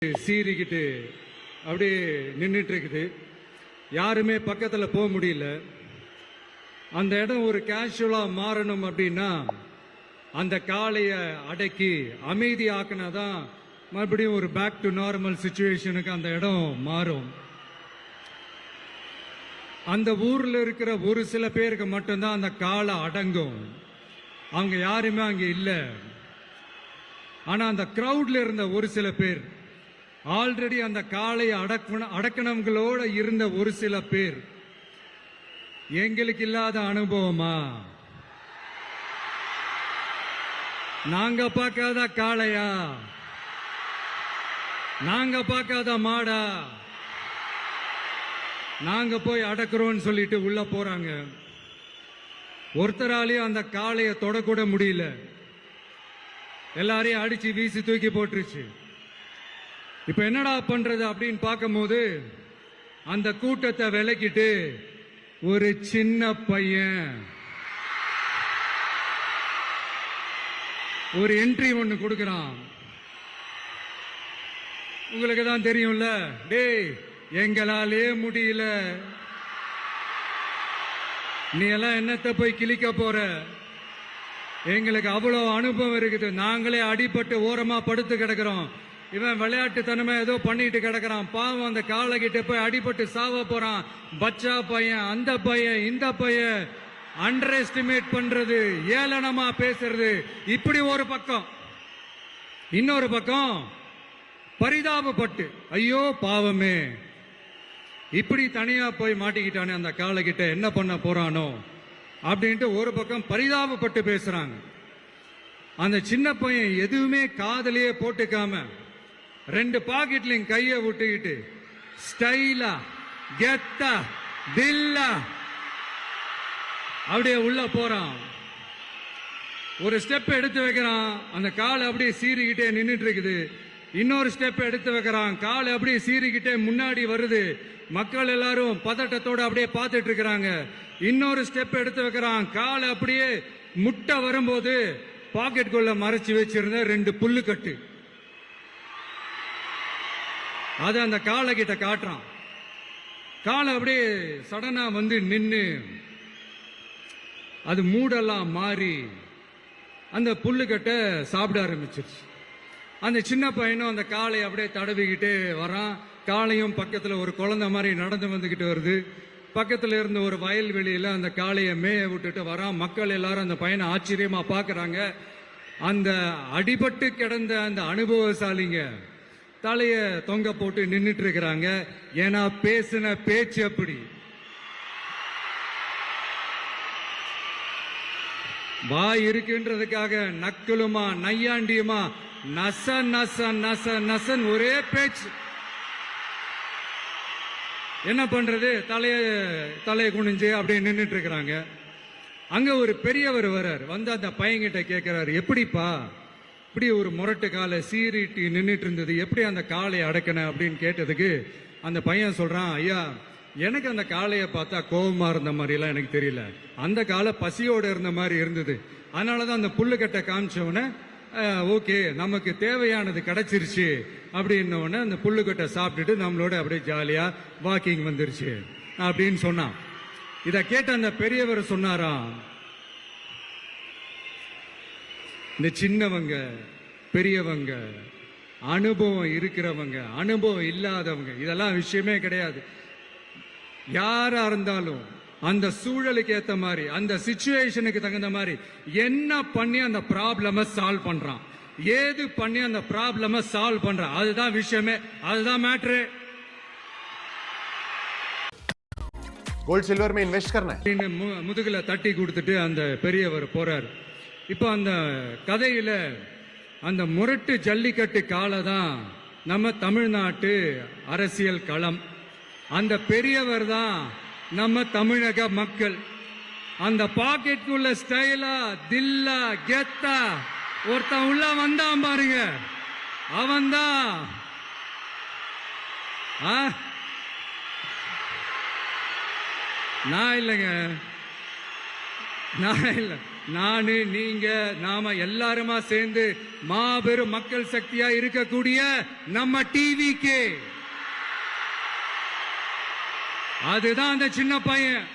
சீறிக்கிட்டு அப்படியே நின்றுட்டு இருக்குது. யாருமே பக்கத்தில் போக முடியல. அந்த இடம் ஒரு கேஷுவலாக மாறணும் அப்படின்னா அந்த காளையை அடக்கி அமைதி ஆக்கினாதான் மறுபடியும் ஒரு பேக் டு நார்மல் சுச்சுவேஷனுக்கு அந்த இடம் மாறும். அந்த ஊரில் இருக்கிற ஒரு சில பேருக்கு மட்டும்தான் அந்த காளை அடங்கும். அவங்க யாருமே அங்கே இல்லை. ஆனால் அந்த க்ரௌட்ல இருந்த ஒரு சில பேர், ஆல்ரெடி அந்த காளையை அடக்கணங்களோட இருந்த ஒரு சில பேர், எங்களுக்கு இல்லாத அனுபவமா? நாங்க பார்க்காத காளையா? நாங்க பார்க்காத மாடா? நாங்க போய் அடக்குறோம்னு சொல்லிட்டு உள்ள போறாங்க. ஒருத்தராலையும் அந்த காளையை தொடக்கூட முடியல. எல்லாரையும் அடிச்சு வீசி தூக்கி போட்டுருச்சு. இப்ப என்னடா பண்றது அப்படின்னு பார்க்கும்போது அந்த கூட்டத்தை விலக்கிட்டு ஒரு சின்ன பையன் ஒரு என்ட்ரி ஒண்ணு கொடுக்கறான். உங்களுக்கு தான் தெரியும்ல, டேய் எங்களாலே முடியல, நீ எல்லாம் என்னத்தை போய் கிழிக்க போற? எங்களுக்கு அவ்வளவு அனுபவம் இருக்குது, நாங்களே அடிபட்டு ஓரமா படுத்து கிடக்கிறோம். இவன் விளையாட்டுத்தனமா ஏதோ பண்ணிட்டு கிடக்கிறான், பாவம் அந்த காலை கிட்ட போய் அடிபட்டு சாவ போறான். பச்சா பையன், அந்த பையன், இந்த பையன், அண்டர் எஸ்டிமேட் பண்றது, ஏளனமா பேசுறது, இப்படி ஒரு பக்கம். இன்னொரு பக்கம் பரிதாபப்பட்டு, ஐயோ பாவமே, இப்படி தனியா போய் மாட்டிக்கிட்டானே அந்த காலை கிட்ட, என்ன பண்ண போறானோ அப்படின்ட்டு ஒரு பக்கம் பரிதாபப்பட்டு பேசுறாங்க. அந்த சின்ன பையன் எதுவுமே காதலையே போட்டுக்காம ரெண்டு பாக்கெட்லையும் கையை விட்டுக்கிட்டு ஸ்டைலா கெத்தா தில்லா அப்படியே உள்ள போறான். ஒரு ஸ்டெப் எடுத்து வைக்கிறான், அந்த காலை அப்படியே சீறிக்கிட்டே நின்றுட்டு இருக்குது. இன்னொரு ஸ்டெப் எடுத்து வைக்கிறான், காலை அப்படியே சீறிக்கிட்டே முன்னாடி வருது. மக்கள் எல்லாரும் பதட்டத்தோட அப்படியே பார்த்துட்டு இருக்கிறாங்க. இன்னொரு ஸ்டெப் எடுத்து வைக்கிறான், காலை அப்படியே முட்டை வரும்போது பாக்கெட்டுக்குள்ள மறைச்சு வச்சிருந்த ரெண்டு புல்லு கட்டு அதை அந்த காலை கிட்ட காட்டுறான். காலை அப்படியே சடனா வந்து நின்று அது மூடெல்லாம் மாறி அந்த புல்லுக்கட்டை சாப்பிட ஆரம்பிச்சிருச்சு. அந்த சின்ன பையனும் அந்த காளையை அப்படியே தடவிக்கிட்டு வரான். காளையும் பக்கத்தில் ஒரு குழந்தை மாதிரி நடந்து வந்துக்கிட்டு வருது. பக்கத்தில் இருந்த ஒரு வயல்வெளியில் அந்த காளையை மேய விட்டுட்டு வரான். மக்கள் எல்லாரும் அந்த பையனை ஆச்சரியமா பார்க்குறாங்க. அந்த அடிபட்டு கிடந்த அந்த அனுபவசாலிங்க தலைய தொங்க போட்டு நின்றுட்டு இருக்கிறாங்க. ஏன்னா பேசின பேச்சு அப்படி. வாய் இருக்குன்றதுக்காக நக்கலுமா நையாண்டியுமா நச நச நச நசன் ஒரே பேச்சு. என்ன பண்றது, தலையை குனிஞ்சு அப்படியே நின்றுட்டு இருக்கிறாங்க. அங்க ஒரு பெரியவர் வர்றார். வந்து அந்த பையன்கிட்ட கேட்கிறாரு, எப்படிப்பா இப்படி ஒரு முரட்டு காலை சீறிட்டு நின்றுட்டு இருந்தது, எப்படி அந்த காளையை அடக்கின அப்படின்னு கேட்டதுக்கு அந்த பையன் சொல்றான், ஐயா எனக்கு அந்த காளையை பார்த்தா கோபமா இருந்த மாதிரிலாம் எனக்கு தெரியல, அந்த காலை பசியோட இருந்த மாதிரி இருந்தது. அதனாலதான் அந்த புல்லுக்கட்டை காமிச்சவன ஓகே நமக்கு தேவையானது கிடைச்சிருச்சு அப்படின்னோடனே அந்த புல்லுக்கட்டை சாப்பிட்டுட்டு நம்மளோட அப்படியே ஜாலியா வாக்கிங் வந்துருச்சு அப்படின்னு சொன்னான். இத கேட்ட அந்த பெரியவர் சொன்னாராம், இந்த சின்னவங்க பெரியவங்க அனுபவம் இருக்கிறவங்க அனுபவம் இல்லாதவங்க இதெல்லாம் விஷயமே கிடையாது. யாரா இருந்தாலும் அந்த சூழலுக்கு ஏத்த மாதிரி அந்த சிச்சுவேஷனுக்கு தகுந்த மாதிரி என்ன பண்ணி அந்த ப்ராப்ளம சால்வ் பண்றான், ஏது பண்ணி அந்த ப்ராப்ளம சால்வ் பண்றான், அதுதான் விஷயமே, அதுதான் மேட்ரு. கோல்ட் सिल्वर में इन्वेस्ट करना है முதுகுல தட்டி கொடுத்துட்டு அந்த பெரியவர் போறார். இப்போ அந்த கதையில அந்த முரட்டு ஜல்லிக்கட்டு காலை தான் நம்ம தமிழ்நாட்டு அரசியல் களம். அந்த பெரியவர் தான் நம்ம தமிழக மக்கள். அந்த பாக்கெட்டுக்குள்ள ஸ்டைலா தில்லா கெத்தா ஒருத்தன் உள்ள வந்தான் பாருங்க, அவன் தான் நான் இல்லைங்க, நான் இல்லை, நானு நீங்க நாம எல்லாருமா சேர்ந்து மாபெரும் மக்கள் சக்தியா இருக்கக்கூடிய நம்ம டிவிக்கு அதுதான் அந்த சின்ன பையன்